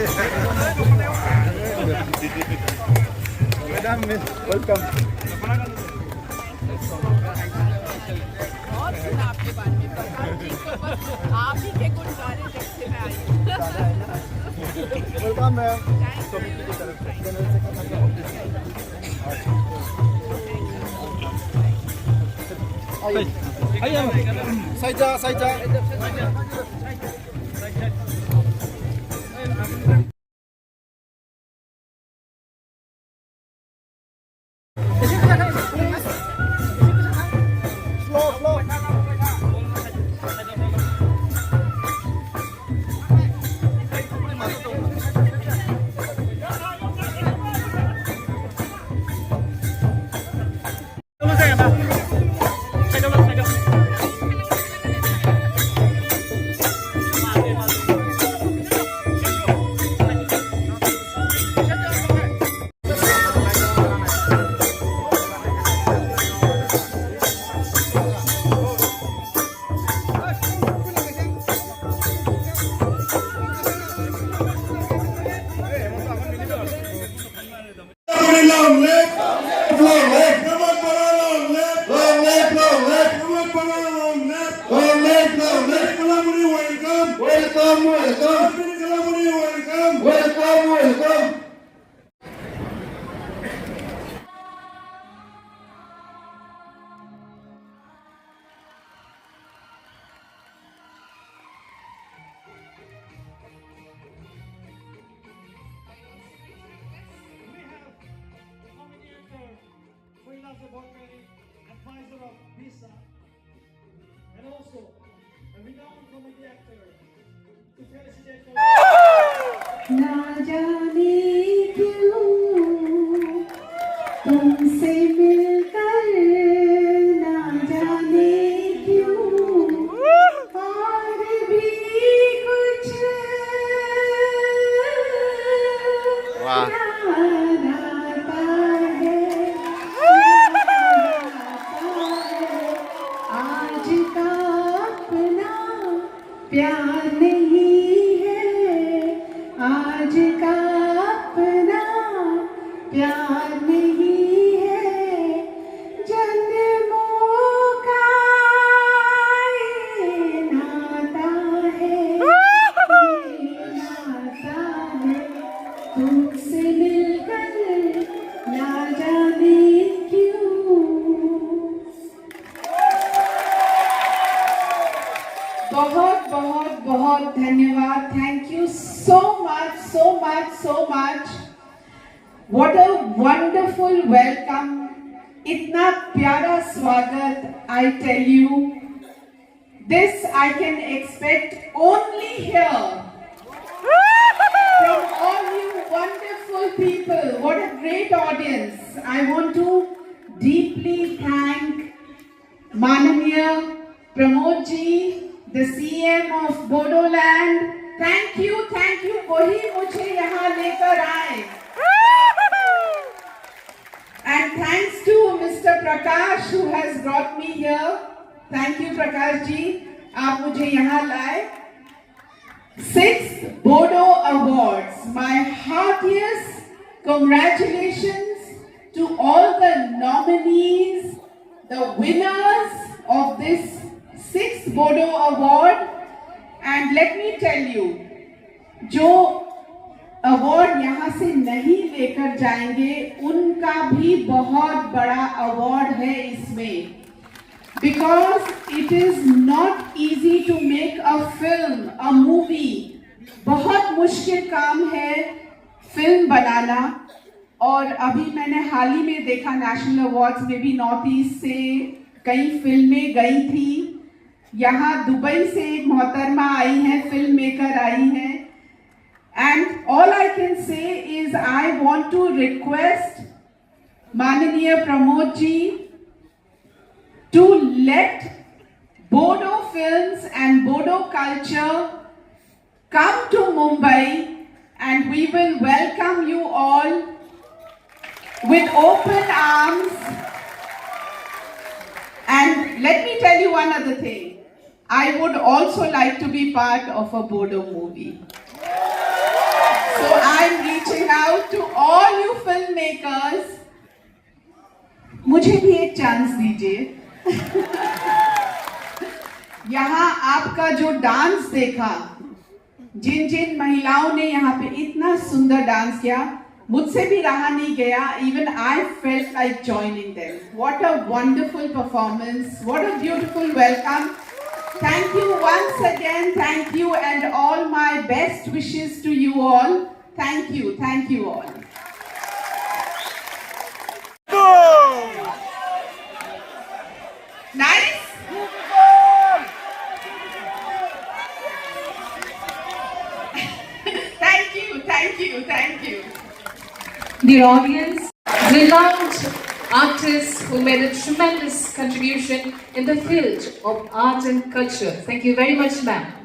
Madam, welcome. बहुत सुना आपके बारे में, प्रकाश जी को बस आप ही के गुण गा रहे जब से मैं आई हूँ। Welcome ma'am. कमिटी की तरफ से साइजा साइजा slow slow long left, long left, come on, long left, long left, long left, come on, long left, long left, long left, Kalamuri, welcome, welcome, welcome, Kalamuri, welcome, welcome, welcome. Advisor of Visa, and also a renowned comedy actor to President of ना जाने क्यों तुमसे मिलकर ना जाने क्यों और भी कुछ वाह। याद आता है, आज का अपना प्यार नहीं है, आज का अपना प्यार नहीं है, जन्मों का ये नाता है, ये नाता है, तुमसे मिलकर ना जाने क्यों। बहुत बहुत बहुत धन्यवाद। Thank you so much, so much, so much. What a wonderful welcome, इतना प्यारा स्वागत। I tell you, this I can expect only here from all you wonderful people. What a great audience. I want to deeply thank Mananiya Pramod ji, the CM of Bodoland. Thank you, वही मुझे यहाँ लेकर आए. And thanks to Mr. Prakash who has brought me here. Thank you Prakash ji, आप मुझे यहाँ लाए. 6th Bodo Awards. My heartiest congratulations to all the nominees, the winners of this 6th Bodo Award. And let me tell you, जो award यहाँ से नहीं लेकर जाएंगे उनका भी बहुत बड़ा अवार्ड है इसमें. Because it is not easy to make a film, a movie. बहुत मुश्किल काम है फिल्म बनाना. और अभी मैंने हाल ही में देखा नेशनल अवार्ड्स में भी नॉर्थ ईस्ट से कई फिल्में गई थी. यहाँ दुबई से एक मोहतरमा आई हैं, फिल्म मेकर आई हैं. And all I can say is I want to request Mananiya Pramod ji to let Bodo films and Bodo culture come to Mumbai, and we will welcome you all with open arms. And let me tell you one other thing. I would also like to be part of a Bodo movie. reaching out to all you filmmakers. मुझे भी एक chance दीजिए. यहाँ आपका जो dance देखा, जिन जिन महिलाओं ने यहाँ पे इतना सुंदर डांस किया, मुझसे भी रहा नहीं गया. Even I felt like joining them. What a wonderful performance. What a beautiful welcome. Thank you once again. Thank you and all my best wishes to you all. Thank you. Thank you all. Nice. Thank you. Thank you. Thank you. Dear audience, renowned artists who made a tremendous contribution in the field of art and culture. Thank you very much, ma'am.